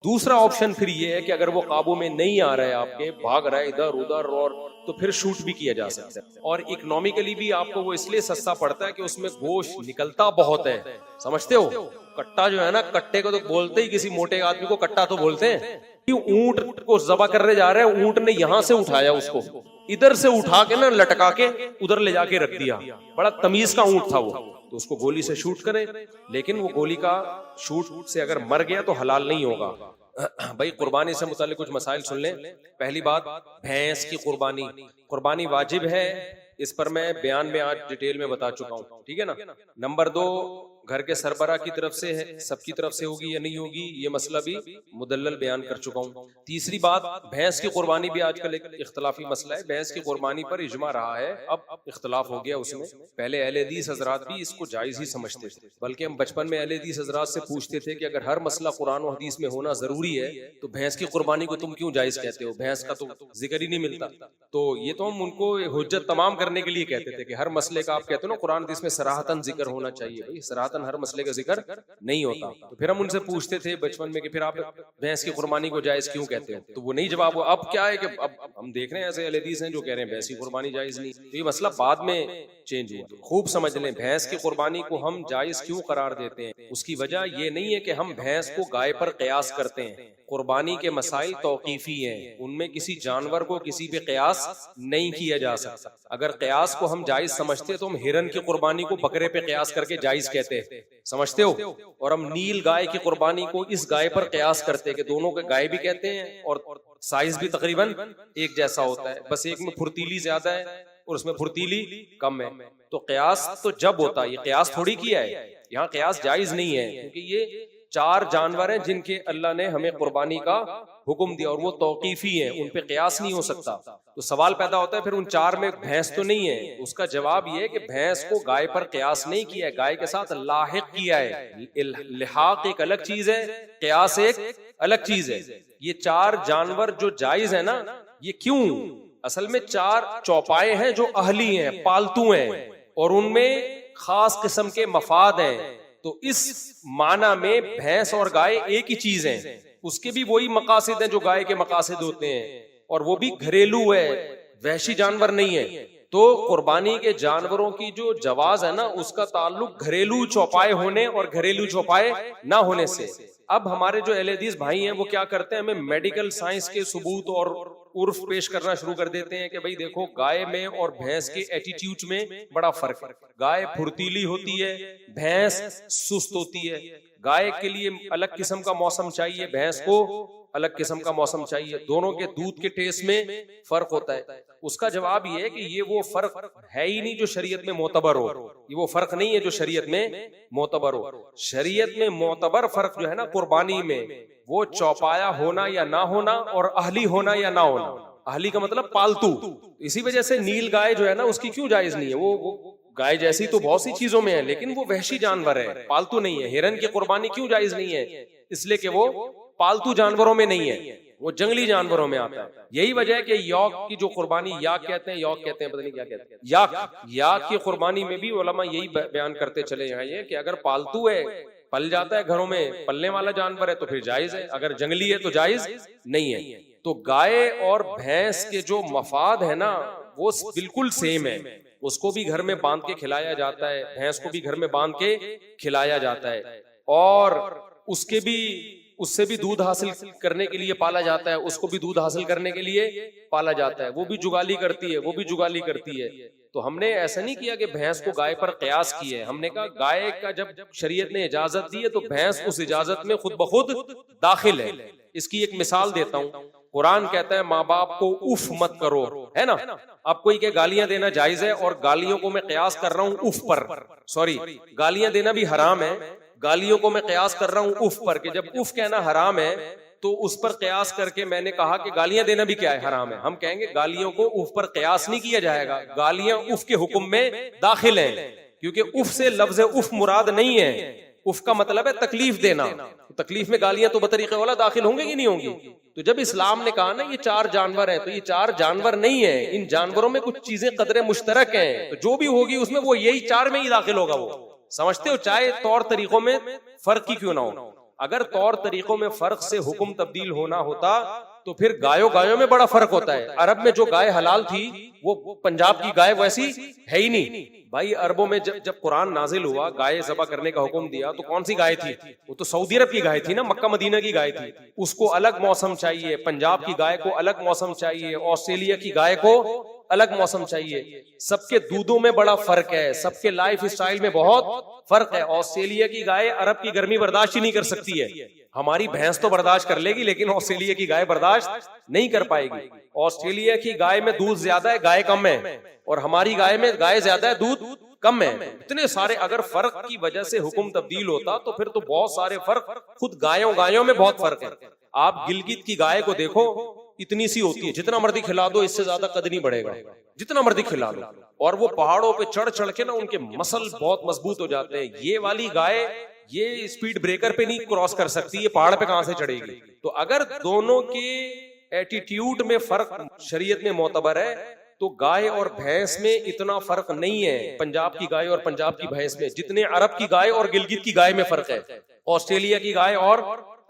दूसरा ऑप्शन फिर ये है कि अगर वो काबू में नहीं आ रहा है, आपके भाग रहा है इधर उधर, और तो फिर शूट भी किया जा सकता है। और इकोनॉमिकली भी आपको वो इसलिए सस्ता पड़ता है कि उसमें गोश्त निकलता बहुत है। समझते हो? कट्टा जो है ना, कट्टे को तो बोलते ही, किसी मोटे आदमी को कट्टा तो बोलते हैं। ऊंट को जबा करने जा रहे हैं, ऊंट ने यहां से उठाया उसको, इधर से उठा के ना लटका के उधर ले जाके रख दिया। बड़ा तमीज का ऊंट था वो, तो उसको गोली से शूट करें, लेकिन वो गोली का शूट से अगर मर गया तो हलाल नहीं होगा। भाई कुर्बानी से मुतालिक कुछ मसाइल सुन लें। पहली बात, भैंस की कुर्बानी वाजिब है, इस पर मैं बयान में आज डिटेल में बता चुका हूं, ठीक है ना। नंबर 2, घर के सरबरा की तरफ से है, सबकी तरफ से होगी या नहीं होगी, ये मसला भी मुदल्लल बयान कर चुका हूं। तीसरी बात, भैंस की कुर्बानी भी आजकल एक इख्तलाफी मसला है। भैंस की कुर्बानी पर इजमा रहा है, अब इख्तलाफ हो गया उसमें। पहले अहले हदीस हजरात भी इसको जायज ही समझते थे, बल्कि हम बचपन में अहले हदीस हजरात से पूछते थे कि अगर हर मसला कुरान और हदीस में होना जरूरी है तो भैंस की कुर्बानी को तुम क्यों जायज कहते हो, भैंस का तो जिक्र ही नहीं मिलता। तो ये तो हम उनको हुज्जत तमाम करने के लिए कहते थे कि हर मसले का आप कहते हो ना कुरान हदीस में सराहतन जिक्र होना चाहिए। भाई सराहतन हर मसले का जिक्र नहीं होता। तो फिर हम उनसे पूछते थे बचपन में कि फिर आप भैंस की कुर्बानी को जायज क्यों कहते हो, तो वो नहीं जवाब हुआ। अब क्या है कि अब हम देख रहे हैं ऐसे अहले हदीस हैं जो कह रहे हैं भैंस की कुर्बानी जायज नहीं, तो ये मसला बाद में चेंज हुआ। खूब समझ लें, भैंस की कुर्बानी को हम जायज क्यों करार देते हैं, उसकी वजह ये नहीं है कि हम भैंस को गाय पर कयास करते हैं। कुर्बानी के मसाइल तौकीफी हैं, उनमें किसी जानवर को किसी पे कयास नहीं किया जा सकता। अगर कयास को हम जायज समझते तो हम हिरन की कुर्बानी को बकरे पे कयास करके जायज कहते, समझते हो। और हम नील गाय की कुर्बानी को इस गाय पर कयास करते कि दोनों के गाय भी कहते हैं और साइज भी तकरीबन एक जैसा होता है, बस एक में फुर्तीली ज्यादा है और उसमें फुर्तीली कम है। तो कयास तो जब होता है, ये कयास थोड़ी किया है, यहाँ कयास जायज नहीं है, क्योंकि ये 4 जानवर हैं जिनके अल्लाह ने हमें कुर्बानी का हुक्म दिया और वो तौकीफी हैं, उन पे कयास नहीं हो सकता। तो सवाल पैदा होता है फिर उन 4 में भैंस तो नहीं है। उसका जवाब ये है कि भैंस को गाय पर कयास नहीं किया है, गाय के साथ लाहिक किया है। लिहाक एक अलग चीज है, कयास एक अलग चीज है। ये 4 जानवर जो जायज है ना, ये क्यों, असल में 4 चौपाए हैं जो अहली हैं, पालतू हैं, और उनमें खास किस्म के मफाद हैं। तो इस माना में भैंस और गाय एक ही चीज है, उसके भी वही मकासद हैं जो गाय के मकासद होते हैं, और वो भी घरेलू है, वहशी जानवर नहीं है। तो कुर्बानी के जानवरों की जो जवाज है ना, उसका ताल्लुक घरेलू चौपाए होने और घरेलू चौपाए ना होने से। अब हमारे जो अहले हदीस भाई हैं वो क्या करते हैं, हमें मेडिकल साइंस के सबूत और उर्फ पेश करना शुरू कर देते हैं कि भाई देखो गाय में और भैंस के एटीट्यूड में बड़ा फर्क है। गाय फुर्तीली होती है, भैंस सुस्त होती है। गाय के लिए अलग किस्म का मौसम चाहिए, भैंस को अलग किस्म का मौसम चाहिए। दोनों के दूध के टेस्ट में फर्क होता है। उसका जवाब ये है कि ये वो फर्क है ही नहीं जो शरीयत में मोतबर हो, ये वो फर्क नहीं है जो शरीयत में मोतबर हो। शरीयत में मोतबर फर्क जो है ना कुर्बानी में, वो चौपाया होना या ना होना और अहली होना या ना होना। अहली का मतलब पालतू। इसी वजह से नील गाय जो है ना, उसकी क्यों जायज नहीं है, वो गाय जैसी तो बहुत सी चीजों में है, लेकिन वो वहशी जानवर है, पालतू नहीं है। हिरन की कुर्बानी क्यों जायज नहीं है, इसलिए कि वो पालतू जानवरों में नहीं है, वो जंगली जानवरों में आता है। यही वजह है कि यौक की जो कुर्बानी, याक कहते हैं, यौक कहते हैं, पता नहीं क्या कहते हैं, याक की कुर्बानी में भी उलमा यही बयान करते चले आए हैं कि अगर पालतू है, पल जाता है घरों में, पलने वाला जानवर है तो फिर जायज है, अगर जंगली है तो जायज नहीं है। तो गाय और भैंस के जो मफाद है ना, वो बिल्कुल सेम है। उसको भी घर में बांध के खिलाया जाता है, भैंस को भी घर में बांध के खिलाया जाता है, और उससे भी दूध हासिल करने के लिए पाला जाता है, उसको भी दूध हासिल करने के लिए पाला जाता है। वो भी जुगाली करती है, वो भी जुगाली करती है। तो हमने ऐसा नहीं किया कि भैंस को गाय पर कयास की है, हमने कहा गाय का जब शरीयत ने इजाजत दी है तो भैंस उस इजाजत में खुद ब खुद दाखिल है। इसकी एक मिसाल देता हूं। कुरान कहता है माँ बाप को उफ मत करो, है ना। अब कोई के गालियां देना जायज है, और गालियों को मैं कयास कर रहा हूं उफ पर, सॉरी गालियां देना भी हराम है, गालियों को मैं कयास कर रहा हूं उफ पर, कि जब उफ कहना हराम है तो उस पर कयास करके मैंने कहा कि गालियां देना भी क्या है, हराम है। हम कहेंगे गालियों को उफ पर कयास नहीं किया जाएगा, गालियां उफ के हुक्म में दाखिल हैं, क्योंकि उफ से लफ्ज उफ मुराद नहीं है। उफ का मतलब है तकलीफ देना, तो तकलीफ में गालियां तो बतरीके वाला दाखिल होंगे कि नहीं होंगी। तो जब इस्लाम ने कहा ना ये 4 जानवर हैं, तो ये 4 जानवर नहीं है, इन जानवरों में कुछ चीजें कदरे मुश्तरक हैं, तो जो भी होगी उसमें वो यही 4 में ही दाखिल होगा। वो समझते हो, चाहे तौर तरीकों में फर्क ही क्यों ना हो। अगर तौर तरीकों में फर्क से हुक्म तब्दील होना होता तो फिर गायों गायों में बड़ा फर्क होता है। अरब में जो गाय हलाल थी वो पंजाब की गाय वैसी है ही नहीं भाई। अरबों में जब कुरान नाजिल हुआ, गाय ज़बह करने का हुक्म दिया, तो कौन सी गाय थी? वो तो सऊदी अरब की गाय थी ना, मक्का मदीना की गाय थी। उसको अलग मौसम चाहिए, पंजाब की गाय को अलग मौसम चाहिए, ऑस्ट्रेलिया की गाय को अलग मौसम चाहिए। सबके दूधों में बड़ा फर्क है, सबके लाइफ स्टाइल में बहुत फर्क है। ऑस्ट्रेलिया की गाय अरब की गर्मी बर्दाश्त ही नहीं कर सकती है। हमारी भैंस तो बर्दाश्त कर लेगी, लेकिन ऑस्ट्रेलिया की गाय बर्दाश्त नहीं कर पाएगी। ऑस्ट्रेलिया की गाय में दूध ज्यादा है, गाय कम है, और हमारी गाय में गाय ज्यादा है, दूध कम है। इतने सारे अगर फर्क की वजह से हुक्म तब्दील होता तो फिर तो बहुत सारे फर्क, खुद गायों गायों में बहुत फर्क है। आप गिलगित की गाय को देखो, इतनी सी होती है, जितना मर्जी खिला दो इससे ज्यादा कद नहीं बढ़ेगा, जितना मर्जी खिला दो। और वो पहाड़ों पे चढ़ चढ़ के ना उनके मसल बहुत मजबूत हो जाते हैं। ये वाली गाय ये स्पीड ब्रेकर पे नहीं क्रॉस कर सकती, ये पहाड़ पे कहां से चढ़ेगी? तो अगर दोनों के एटीट्यूड में फर्क शरीयत में मोतबर है, तो गाय और भैंस में इतना फर्क नहीं है पंजाब की गाय और पंजाब की भैंस में, जितने अरब की गाय और गिलगित की गाय में फर्क है, ऑस्ट्रेलिया की गाय और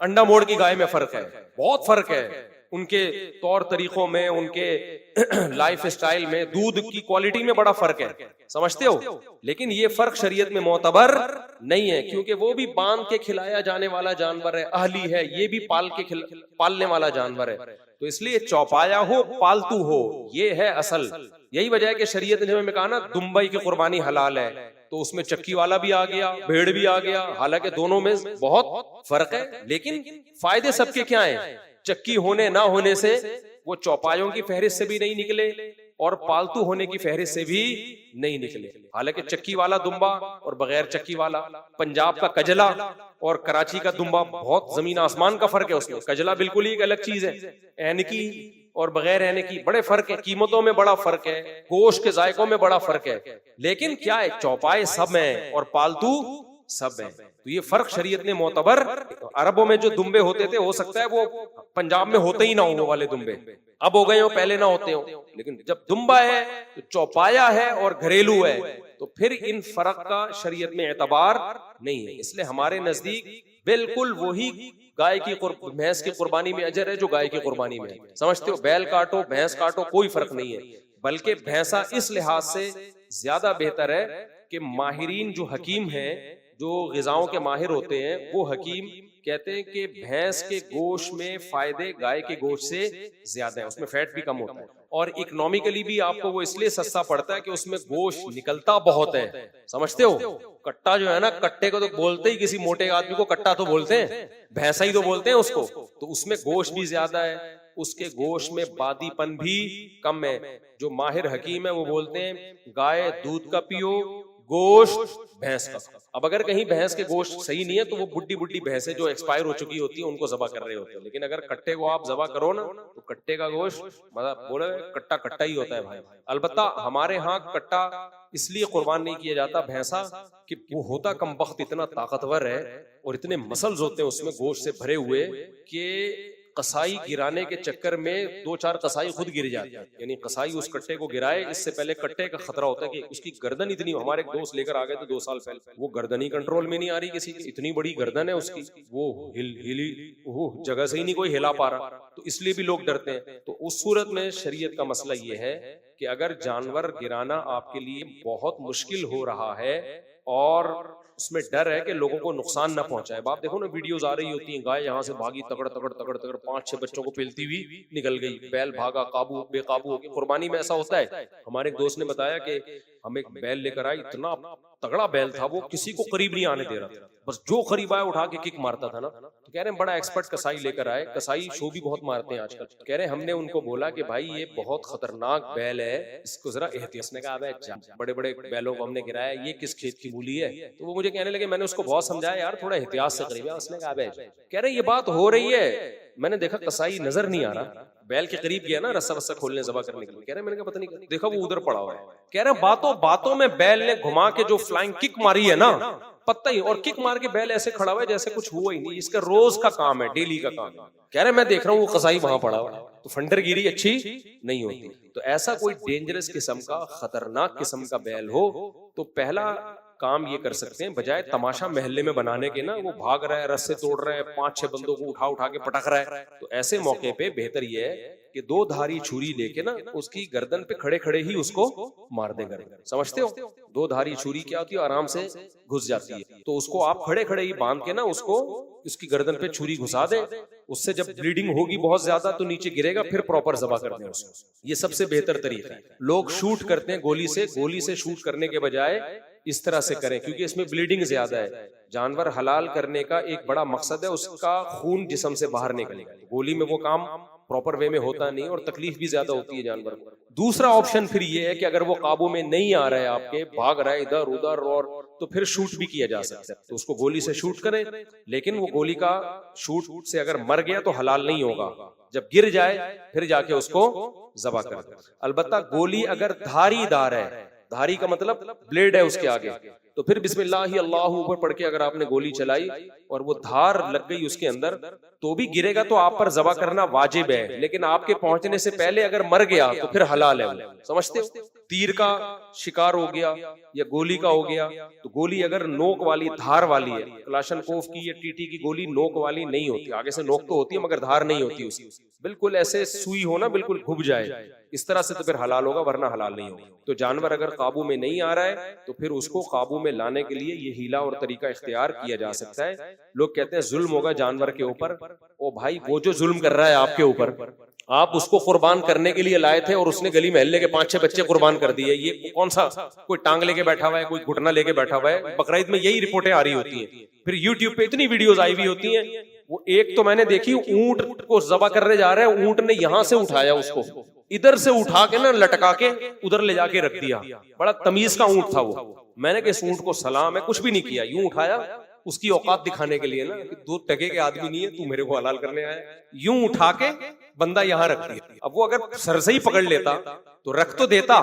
अंडा मोड़ की गाय में फर्क है। बहुत फर्क है उनके तौर तरीकों में, उनके लाइफ स्टाइल में, दूध की क्वालिटी में बड़ा फर्क है, समझते हो? लेकिन ये फर्क शरीयत में मोतबर नहीं है, क्योंकि वो भी बांध के खिलाया जाने वाला जानवर है, अहली है, ये भी पालने वाला जानवर है। तो इसलिए चौपाया हो पालतू हो, ये है असल। यही वजह है कि शरीयत ने हमें कहा ना दुम्बई की कुर्बानी हलाल है, तो उसमें चक्की वाला भी आ गया, भेड़ भी आ गया। हालांकि दोनों में बहुत फर्क है, लेकिन फायदे सबके क्या हैं? चक्की होने ना होने से वो चौपायों की फहरिस्त से भी नहीं निकले और पालतू होने की फहरिस्त से भी नहीं निकले। हालांकि चक्की वाला दुम्बा और बगैर चक्की वाला, पंजाब का कजला और कराची का दुम्बा, बहुत जमीन आसमान का फर्क है उसमें। कजला बिल्कुल ही एक अलग चीज है, एनकी और बगैर एनकी बड़े फर्क है, कीमतों में बड़ा फर्क है, गोश्त के जायकों में बड़ा फर्क है। लेकिन क्या है, चौपाए सब हैं और पालतू सब है। तो ये फर्क शरीयत ने मोतबर। अरबों में जो दुम्बे होते थे, हो सकता है वो पंजाब में होते ही ना हो वो वाले दुम्बे, अब हो गए हो, पहले ना होते हो। लेकिन जब दुम्बा है तो चौपाया है और घरेलू है, तो फिर इन फर्क का शरीयत में एतबार नहीं है। इसलिए हमारे नजदीक बिल्कुल वही गाय की भैंस की कुर्बानी में अजर है जो गाय की कुर्बानी में है। समझते हो? बैल काटो भैंस काटो कोई फर्क नहीं है, बल्कि भैंसा इस लिहाज से ज्यादा बेहतर है कि माहिरीन जो हकीम हैं, जो ग़िज़ाओं के माहिर होते हैं, वो हकीम कहते हैं कि भैंस के गोश्त में फायदे गाय के गोश्त से ज्यादा है, उसमें फैट भी कम होता है, और इकोनॉमिकली भी आपको वो इसलिए सस्ता पड़ता है कि उसमें गोश्त निकलता बहुत है। समझते हो? कट्टा जो है ना, कट्टे को तो बोलते ही, किसी मोटे आदमी को कट्टा तो बोलते हैं, भैंसा ही तो बोलते हैं उसको। तो उसमें गोश्त भी ज्यादा है, उसके गोश्त में बादीपन भी कम है। जो माहिर हकीम है वो बोलते हैं गाय दूध का पियो, गोश्त भैंस का। अब अगर कहीं भैंस के गोश्त सही नहीं है तो वो बुड्ढी बुड्ढी भैंसें जो एक्सपायर हो चुकी होती है उनको ज़बा कर रहे होते हैं। लेकिन अगर कट्टे को आप ज़बा करो ना, तो कट्टे का गोश्त मतलब बोले कट्टा कट्टा ही होता है भाई। अलबत्ता हमारे यहाँ कट्टा इसलिए कुर्बान नहीं किया जाता भैंसा कि वो होता कमबख्त इतना ताकतवर है और इतने मसल्स होते हैं उसमें गोश्त से भरे हुए कि कसाई गिराने के चक्कर में 2-4 कसाई खुद गिर जाते हैं। यानी कसाई उस कट्टे को गिराए, इससे पहले कट्टे का खतरा होता है कि उसकी गर्दन इतनी, हमारे एक दोस्त लेकर आ गए थे 2 साल पहले, वो गर्दन ही कंट्रोल में नहीं आ रही किसी की, इतनी बड़ी गर्दन है उसकी, वो हिली वो जगह से ही नहीं कोई हिला पा रहा। तो इसलिए भी लोग डरते हैं। तो उस सूरत में शरीयत का मसला ये है कि अगर जानवर गिराना आपके लिए बहुत मुश्किल हो रहा है और उसमें डर है कि लोगों को नुकसान ना पहुंचाए। आप देखो ना, वीडियोस आ रही होती हैं, गाय यहाँ से भागी, तगड़ तगड़ तगड़ तगड़ 5-6 बच्चों को पेलती हुई निकल गई, बैल भागा, काबू बेकाबू हो गया। कुर्बानी में ऐसा होता है। हमारे एक दोस्त ने बताया कि हम एक बैल लेकर आए, इतना तगड़ा बैल था, वो किसी को करीब नहीं आने दे रहा था, बस जो करीब आया उठा के किक मारता था ना। तो कह रहे हैं बड़ा एक्सपर्ट कसाई लेकर आए, कसाई शो भी बहुत मारते हैं आजकल। कह रहे हमने उनको बोला कि भाई ये बहुत खतरनाक बैल है, इसको जरा एहतियात। ने कहा बड़े बड़े बैलों को हमने गिराया, ये किस खेत की मूली है? तो वो मुझे कहने लगे, मैंने उसको बहुत समझाया यार थोड़ा एहतियात से करीब है। उसने कहा कह रहे ये बात हो रही है, मैंने देखा कसाई नजर नहीं आ रहा, बैल के करीब गया ना रस्सा वस्सा खोलने ज़बा करने के लिए, कह रहे मैंने कहा पता नहीं, देखा वो उधर पड़ा हुआ है। कह रहे बातों बातों में बैल ने घुमा के जो फ्लाइंग किक मारी है ना, पता ही, और किक मार के बैल ऐसे खड़ा हुआ है जैसे कुछ हुआ ही नहीं, इसका रोज का काम है, डेली का काम है। कह रहे मैं देख रहा हूँ वो कसाई वहां पड़ा हुआ है। तो फंडरगिरी अच्छी नहीं होती। तो ऐसा कोई डेंजरस किस्म का, खतरनाक किस्म का बैल हो तो पहला काम ये कर सकते हैं, बजाय तमाशा महल्ले में बनाने के ना, वो भाग रहा है, रस्से तोड़ रहा है, 5-6 बंदों को उठा उठा के पटक रहा है, तो ऐसे मौके पे बेहतर ये है कि 2 धारी छुरी लेके ना उसकी गर्दन पे खड़े खड़े ही उसको मार दे गर्दन। समझते हो? 2 धारी छुरी क्या होती है, आराम से घुस जाती है, तो उसको आप खड़े खड़े ही बांध के ना उसको उसकी गर्दन पे छुरी घुसा दे, उससे जब ब्लीडिंग होगी बहुत ज्यादा तो नीचे गिरेगा, फिर प्रॉपर ज़बह कर दें उसको। ये सबसे बेहतर तरीका है। लोग शूट करते हैं गोली से शूट करने के बजाय इस तरह से करें, क्योंकि इसमें ब्लीडिंग ज्यादा है। जानवर हलाल करने का एक बड़ा मकसद है उसका खून जिस्म से बाहर निकलेगा। गोली में वो काम प्रॉपर वे में होता नहीं और तकलीफ भी ज्यादा होती है जानवर को। दूसरा ऑप्शन फिर ये है कि अगर वो काबू में नहीं आ रहा है आपके, भाग रहा है इधर उधर, और तो फिर शूट भी किया जा सकता है। तो उसको गोली से शूट करें, लेकिन वो गोली का शूट से अगर मर गया तो हलाल नहीं होगा। जब गिर जाए फिर जाके उसको ज़बह कर दे। अलबत्ता गोली अगर धारीदार है, धारी का मतलब ब्लेड है उसके आगे, तो फिर बिस्मिल्लाह अल्लाहु ऊपर पढ़ के अगर आपने गोली चलाई और वो धार लग गई उसके अंदर, तो भी गिरेगा, तो आप पर ज़बह करना वाजिब है। लेकिन आपके पहुंचने से पहले अगर मर गया तो फिर हलाल है। समझते हो? तीर का शिकार हो गया या गोली का हो गया, तो गोली अगर नोक वाली धार वाली है, कलाशनकोफ की या टीटी की गोली नोक वाली नहीं होती, आगे से नोक तो होती है मगर धार नहीं होती उसकी, बिल्कुल ऐसे सुई हो ना, बिल्कुल घुप जाए, इस तरह से तो फिर हलाल होगा, वरना हलाल नहीं होगा। तो जानवर अगर काबू में नहीं आ रहा है तो फिर उसको काबू में लाने के लिए ये हीला और तरीका इख्तियार किया जा सकता है। लोग कहते हैं जुल्म होगा जानवर के ऊपर। ओ भाई, वो जो जुल्म कर रहा है आपके ऊपर, आप उसको कुर्बान करने के लिए लाए थे और उसने गली महल्ले के 5-6 बच्चे कुर्बान कर दिए। ये कौन सा कोई टांग लेके बैठा हुआ है, कोई घुटना लेके बैठा हुआ है? बकरीद में यही रिपोर्टें आ रही होती हैं। फिर यूट्यूब पे इतनी वीडियोस आई हुई होती हैं। वो एक तो मैंने देखी, ऊंट को ज़बह करने जा रहे हैं, ऊंट ने यहां से उठाया उसको, इधर से उठा के ना लटका के उधर ले जाके रख दिया। बड़ा तमीज का ऊंट था वो। मैंने कहा इस ऊंट को सलाम है, कुछ भी नहीं किया, यूं उठाया उसकी औकात दिखाने के लिए ना, कि 2 टके के आदमी नहीं है, तू मेरे को हलाल करने आया। यूं उठा के बंदा यहां रख दिया। अब वो अगर सर से ही पकड़ लेता तो रख तो देता,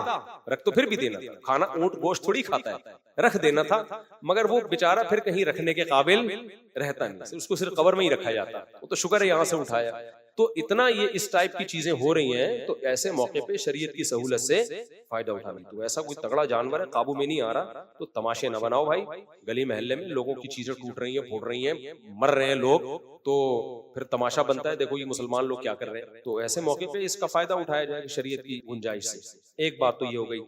रख तो फिर भी देना था। खाना ऊंट गोश्त थोड़ी खाता है, रख देना था। मगर वो बेचारा फिर कहीं रखने के काबिल रहता नहीं, उसको सिर्फ कवर में ही रखा जाता। वो तो शुक्र है यहां से उठाया। तो इतना ये इस टाइप की चीजें हो रही हैं, तो ऐसे मौके पे शरीयत की सहूलत से फायदा उठाना। तो ऐसा कोई तगड़ा जानवर है काबू में नहीं आ रहा तो तमाशे न बनाओ भाई। गली महल्ले में लोगों की चीजें टूट रही हैं, फूट रही हैं, मर रहे हैं लोग, तो फिर तमाशा बनता है, देखो ये मुसलमान लोग क्या कर रहे हैं। तो ऐसे मौके पे इसका फायदा उठाया जाए शरीयत की गुंजाइश से। एक बात तो ये हो गई।